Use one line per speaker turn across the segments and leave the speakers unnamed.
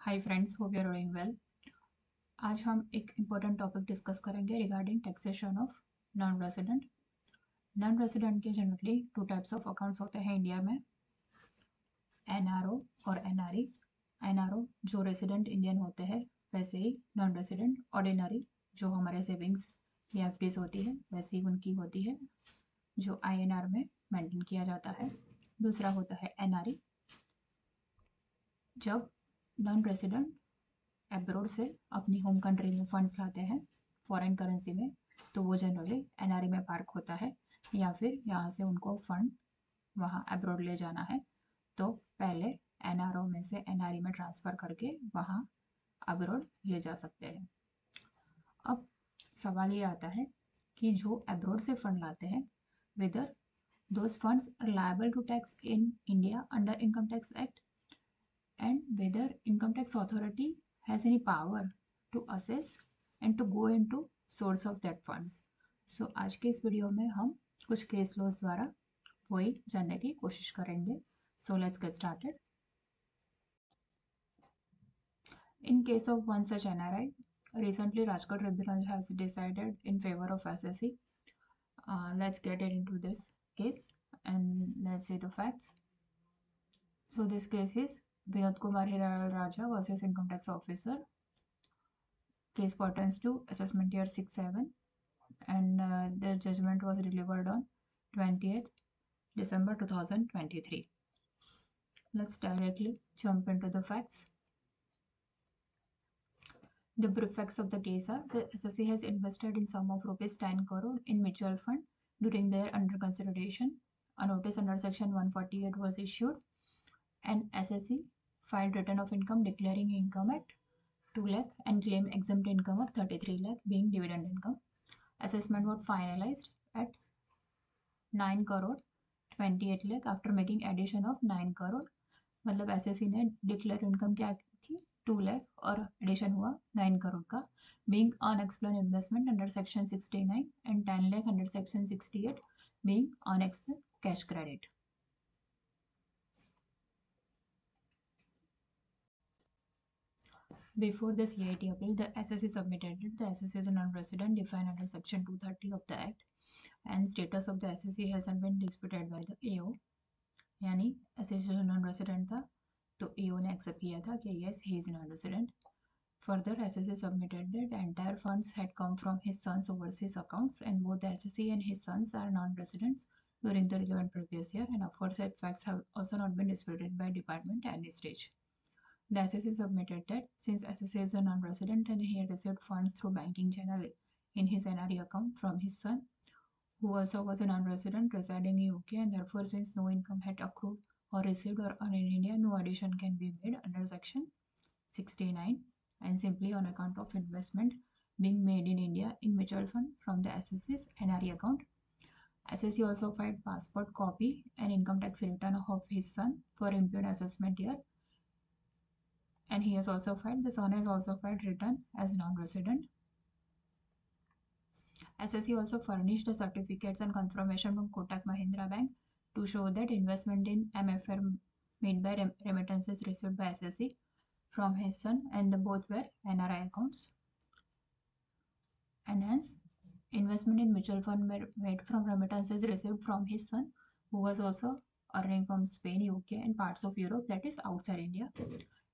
Hi friends, hope you are doing well. आज हम एक इम्पोर्टेंट टॉपिक डिस्कस करेंगे regarding taxation of non resident. Non resident के generally two types of accounts होते हैं India में, एनआरओ और एनआरई। एनआरओ जो रेजिडेंट इंडियन होते हैं, वैसे ही नॉन रेजिडेंट ऑर्डिनरी जो हमारे सेविंग्स या एफडीज होती है वैसी उनकी होती है, जो आईएनआर में मेंटेन किया जाता है। दूसरा होता है एनआरई, जब नॉन रेजिडेंट एब्रोड से अपनी होम कंट्री में फंड्स लाते हैं फॉरेन करेंसी में, तो वो जनरली एनआरई में पार्क होता है, या फिर यहाँ से उनको फंड वहाँ एब्रोड ले जाना है तो पहले एनआरओ में से एनआरई में ट्रांसफ़र करके वहाँ एब्रोड ले जा सकते हैं। अब सवाल ये आता है कि जो एब्रोड से फंड लाते हैं, whether those funds are liable to tax in India under income tax act, and whether income tax authority has any power to assess and to go into source of that funds. So आज के इस video में हम कुछ case laws द्वारा वही जानने की कोशिश करेंगे. So let's get started. In case of one such NRI, recently Rajkot Tribunal has decided in favor of SSE. Let's get into this case and let's see the facts. So this case is Vinod Kumar Hiral Raja versus Income Tax Officer. Case pertains to assessment year 6-7 and the judgment was delivered on 20th December 2023. Let's directly jump into the facts. The brief facts of the case are: the SSC has invested in sum of rupees 10 crore in mutual fund during their under consideration. A notice under section 148 was issued and SSC filed return of income declaring income at 2 lakh and claim exempt income of 33 lakh being dividend income. Assessment was finalized at 9 crore 28 lakh after making addition of 9 crore. मतलब SSC ने declare income क्या थी 2 लाख और addition हुआ 9 करोड़ का, being unexplained investment under section 69 and 10 lakh under section 68 being unexplained cash credit. Before the CIT appeal, the SSC submitted it. The SSC is a non-resident defined under section 230 of the Act, and status of the SSC hasn't been disputed by the AO. यानी SSC जो non-resident था तो AO ने accept किया था कि yes he is non-resident. Further, SSC submitted that the entire funds had come from his son's overseas accounts, and both the SSC and his sons are non-residents during the relevant previous year, and aforesaid facts have also not been disputed by department at any stage. The SSC submitted that since SSC is a non-resident and he had received funds through banking channel in his NRE account from his son, who also was a non-resident residing in UK, and therefore since no income had accrued or received or earned in India, no addition can be made under section 69, and simply on account of investment being made in India in mutual fund from the SSC's NRE account. SSC also filed passport copy and income tax return of his son for impugned assessment year, and he has also filed, the son has also filed return as non-resident. SSC also furnished the certificates and confirmation from Kotak Mahindra Bank to show that investment in MFR made by remittances received by SSC from his son, and the both were NRI accounts. And hence, investment in mutual fund made from remittances received from his son, who was also earning from Spain, UK, and parts of Europe, that is outside India.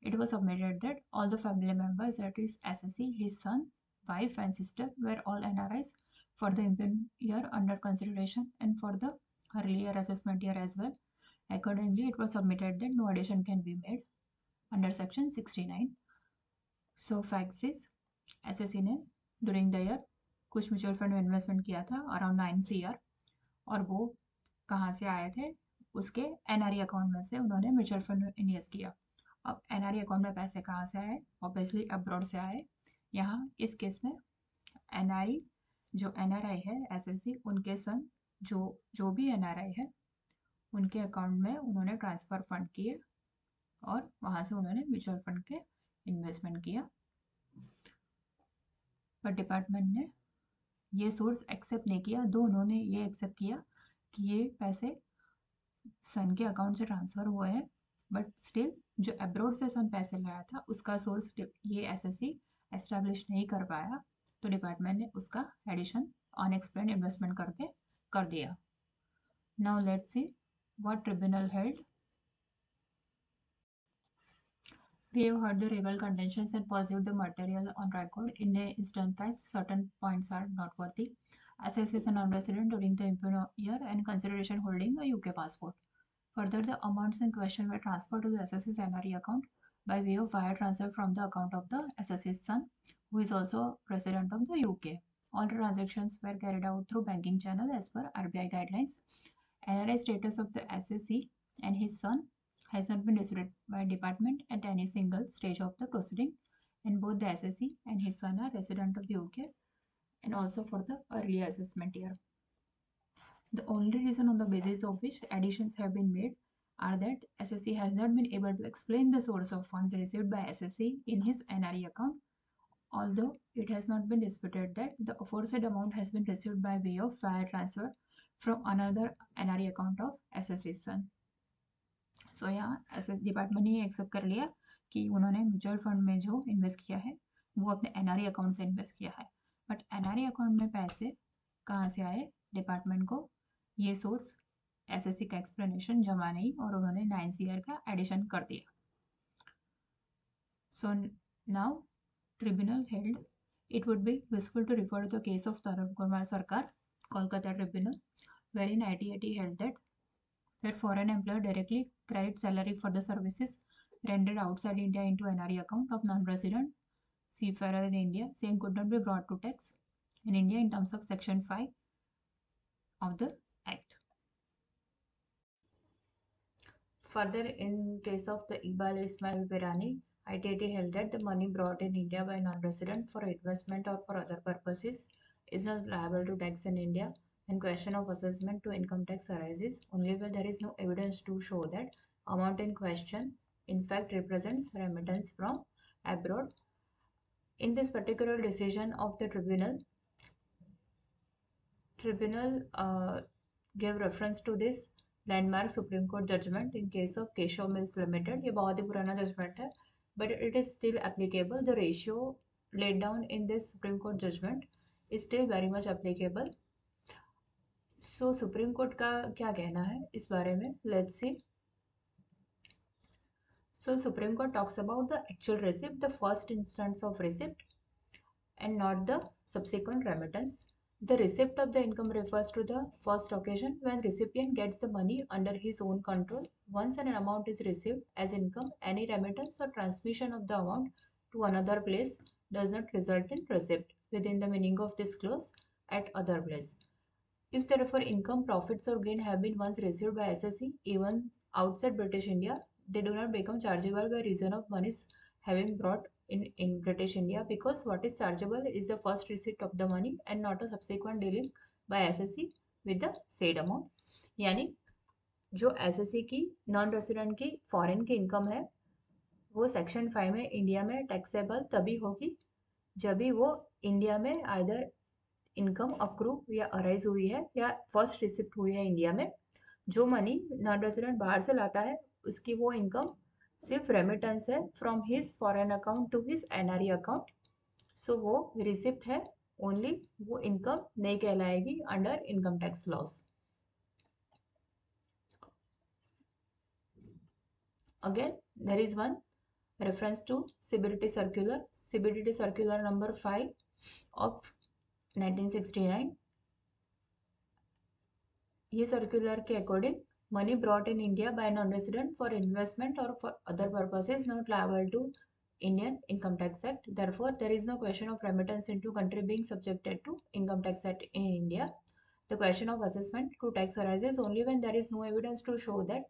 It was submitted that all the family members, that is SSC, his son, wife, and sister, were all NRIs for the impugned year under consideration and for the earlier assessment year as well. Accordingly, it was submitted that no addition can be made under section 69. So facts is SSC ने during the year कुछ mutual fund में investment किया था around 9 CR, और वो कहाँ से आए थे, उसके एनआरई अकाउंट में से उन्होंने म्यूचुअल फंड में इन्वेस्ट किया. अब एनआरई अकाउंट में पैसे कहाँ से आए, ऑब्वियसली अब्रॉड से आए. यहाँ इस केस में एनआरई जो एनआरआई है एसएससी, उनके सन जो भी एनआरआई है उनके अकाउंट में उन्होंने ट्रांसफ़र फंड किए और वहाँ से उन्होंने म्यूचुअल फंड के इन्वेस्टमेंट किया. पर डिपार्टमेंट ने ये सोर्स एक्सेप्ट नहीं किया, दो उन्होंने ये एक्सेप्ट किया कि ये पैसे सन के अकाउंट से ट्रांसफ़र हुए हैं, बट स्टिल जो अब्रॉड से सन पैसे लाया था उसका सोर्स ये एसएससी एस्टैब्लिश नहीं कर पाया, तो डिपार्टमेंट ने उसका एडिशन अनएक्सप्लेन्ड इन्वेस्टमेंट करके कर दिया. Now let's see what tribunal held. We have heard the rebel contentions and perceived the material on record. In the instant facts, certain points are noteworthy. SS is a non-resident during the imperial year and consideration holding a UK passport. Further, the amounts in question were transferred to the SS's NRE account by way of wire transfer from the account of the SS's son, who is also resident of the UK. All transactions were carried out through banking channel as per RBI guidelines. NRI status of the SSC and his son has not been decided by department at any single stage of the proceeding, and both the SSC and his son are resident of the UK and also for the early assessment year. The only reason on the basis of which additions have been made are that SSC has not been able to explain the source of funds received by SSC in his NRE account, although it has not been disputed that the aforesaid amount has been received by way of wire transfer from another NRE account of SSC's son. सो यहाँ SS department ने accept कर लिया कि उन्होंने mutual fund में जो invest किया है वो अपने एनआरई अकाउंट से इन्वेस्ट किया है, बट एनआरई अकाउंट में पैसे कहाँ से आए, डिपार्टमेंट को ये सोर्स एसएससी का एक्सप्लेनेशन जमा नहीं और उन्होंने 9 ईयर का एडिशन कर दिया. So now tribunal held it would be useful to refer to the case of Tarun Kumar Sarkar, Kolkata Tribunal, wherein ITAT held that where foreign employer directly credits salary for the services rendered outside India into NRE account of non-resident seafarer in India, same could not be brought to tax in India in terms of Section 5 of the Act. Further, in case of the Iqbal Ismail Birani, ITAT held that the money brought in India by non-resident for investment or for other purposes is not liable to tax in India, and question of assessment to income tax arises only where there is no evidence to show that amount in question in fact represents remittance from abroad. In this particular decision of the tribunal gave reference to this landmark Supreme Court judgment in case of Keshav Mills Limited. ये बहुत ही पुराना judgment है, but it is still applicable. The ratio laid down in this Supreme Court judgment is still very much applicable. So Supreme Court का क्या कहना है इस बारे में, let's see. So Supreme Court talks about the actual receipt, the first instance of receipt, and not the subsequent remittance. The receipt of the income refers to the first occasion when recipient gets the money under his own control. Once an amount is received as income, any remittance or transmission of the amount to another place does not result in receipt within the meaning of this clause at other place. If therefore income, profits or gain have been once received by SSC even outside British India, they do not become chargeable by reason of monies having brought in British India, because what is chargeable is the first receipt of the money and not a subsequent dealing by SSC with the said amount. यानी जो SSC की non resident की foreign की income है वो section 5 में India में taxable तभी होगी जब भी वो इंडिया में आइदर इनकम अक्रू या अराइज हुई है या फर्स्ट रिसिप्ट हुई है इंडिया में. जो मनी नॉन रेसिडेंट बाहर से लाता है उसकी वो इनकम सिर्फ रेमिटेंस है from his foreign account to his NRE account, so वो रिसिप्ट है ओनली, वो इनकम नहीं कहलाएगी under income tax laws. Again there is one reference to CBDT circular number 5 of 1969. ये सर्कुलर के according money brought in India by non resident for investment और for other purposes not liable to Indian Income Tax Act. Therefore, there is no question of remittance into country being subjected to Income Tax Act in India. The question of assessment to tax arises only when there is no evidence to show that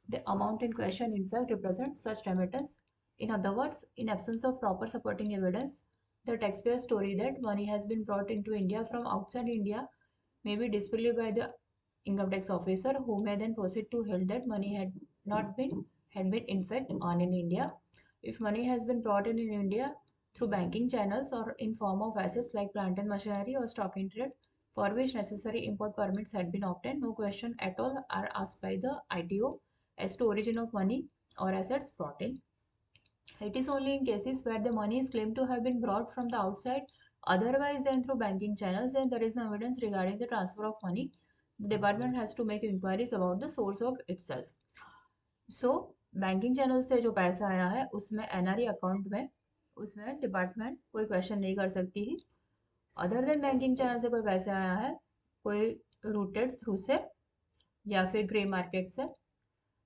the amount in question in fact represents such remittance. In other words, in absence of proper supporting evidence, the taxpayer's story that money has been brought into India from outside India may be disbelieved by the income tax officer, who may then proceed to hold that money had been in fact earned in India. If money has been brought in India through banking channels or in form of assets like plant and machinery or stock in trade, for which necessary import permits had been obtained, no question at all are asked by the ITO as to origin of money or assets brought in. It is only in cases where the money is claimed to have been brought from the outside otherwise than through banking channels and there is no evidence regarding the transfer of money. The department has to make inquiries about the source of itself. So banking channel से जो पैसा आया है उसमें NRE account में उसमें department कोई question नहीं कर सकती है. अदर देन बैंकिंग चैनल से कोई पैसा आया है कोई रूटेड थ्रू से या फिर ग्रे मार्केट से,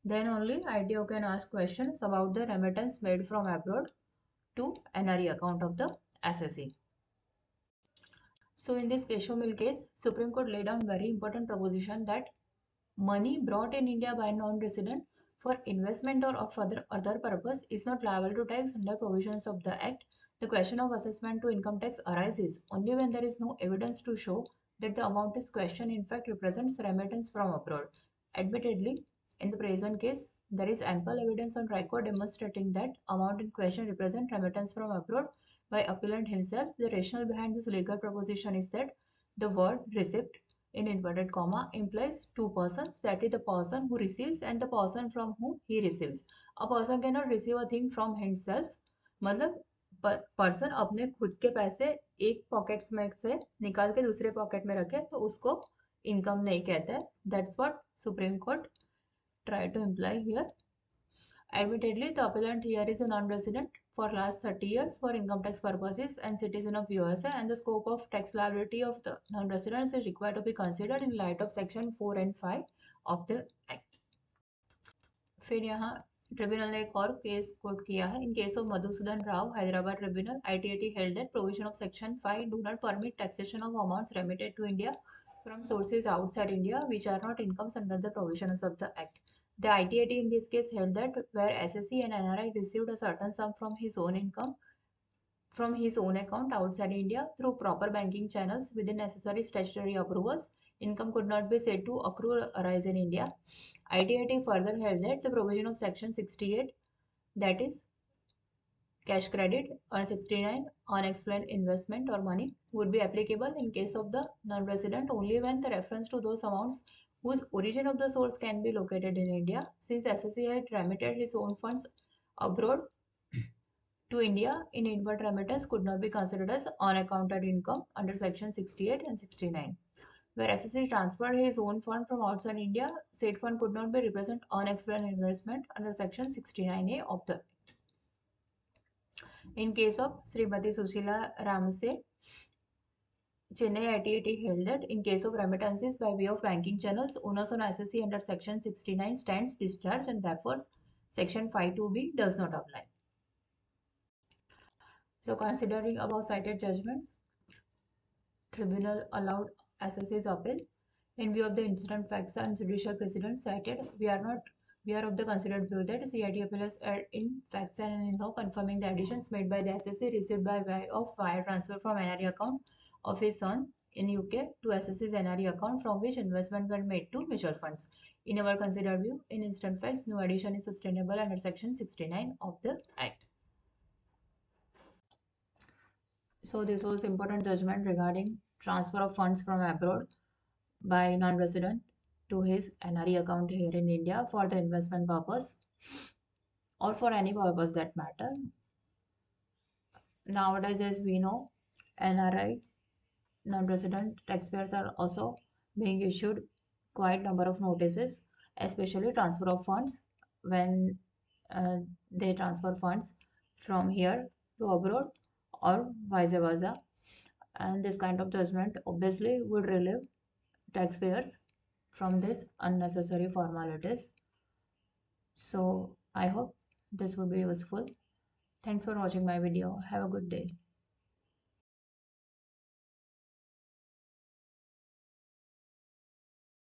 then only ITO can ask questions about the remittance made from abroad to NRE account of the SSE. So in this Kesho case, Supreme Court laid down very important proposition that money brought in India by non-resident for investment or of other purpose is not liable to tax under provisions of the Act. The question of assessment to income tax arises only when there is no evidence to show that the amount is questioned in fact represents remittance from abroad. Admittedly, in the present case, there is ample evidence on record demonstrating that amount in question represents remittance from abroad by appellant himself. The rationale behind this legal proposition is that the word receipt in inverted comma implies two persons, that is the person who receives and the person from whom he receives. A person cannot receive a thing from himself. मतलब person अपने खुद के पैसे एक pockets में से निकाल के दूसरे पॉकेट में रखे तो उसको इनकम नहीं कहते हैं. That's what Supreme Court try to imply here. Admittedly, the appellant here is a non-resident for last 30 years for income tax purposes and citizen of USA, and the scope of tax liability of the non-residents is required to be considered in light of section 4 and 5 of the act. फिर यहाँ tribunal ने एक और case coat किया है. In case of Madhusudan Rao, Hyderabad tribunal, ITAT held that provision of section 5 do not permit taxation of amounts remitted to India from sources outside India which are not incomes under the provisions of the act. The ITAT in this case held that where SSE and NRI received a certain sum from his own income from his own account outside India through proper banking channels within necessary statutory approvals, income could not be said to accrue or arise in India. ITAT further held that the provision of section 68, that is cash credit, or 69 unexplained investment or money, would be applicable in case of the non-resident only when the reference to those amounts whose origin of the source can be located in India. Since SSE had remitted his own funds abroad to India in inward remittance could not be considered as unaccounted income under section 68 and 69. Where SSE transferred his own fund from outside India, said fund could not be represent unexplained investment under section 69A of the. In case of Srimati Sushila Ramse, Chennai ITAT held that in case of remittances by way of banking channels, onus on SSE under section 69 stands discharged and therefore section 5(2)(b) does not apply. So considering above cited judgments, tribunal allowed SSE's appeal. In view of the incident facts and judicial precedent cited, we are of the considered view that CIT appeal is in facts and in law confirming the additions made by the SSE received by way of wire transfer from NRE account of his son in UK to SSE's NRE account from which investment were made to mutual funds. In our considered view, in instant facts, no addition is sustainable under section 69 of the Act. So this was important judgment regarding transfer of funds from abroad by non-resident to his NRE account here in India for the investment purpose or for any purpose that matter. Nowadays, as we know, NRI non-resident taxpayers are also being issued quite number of notices, especially transfer of funds when they transfer funds from here to abroad or vice versa. And this kind of judgment obviously would relieve taxpayers from this unnecessary formalities. So I hope this would be useful. Thanks for watching my video. Have a good day.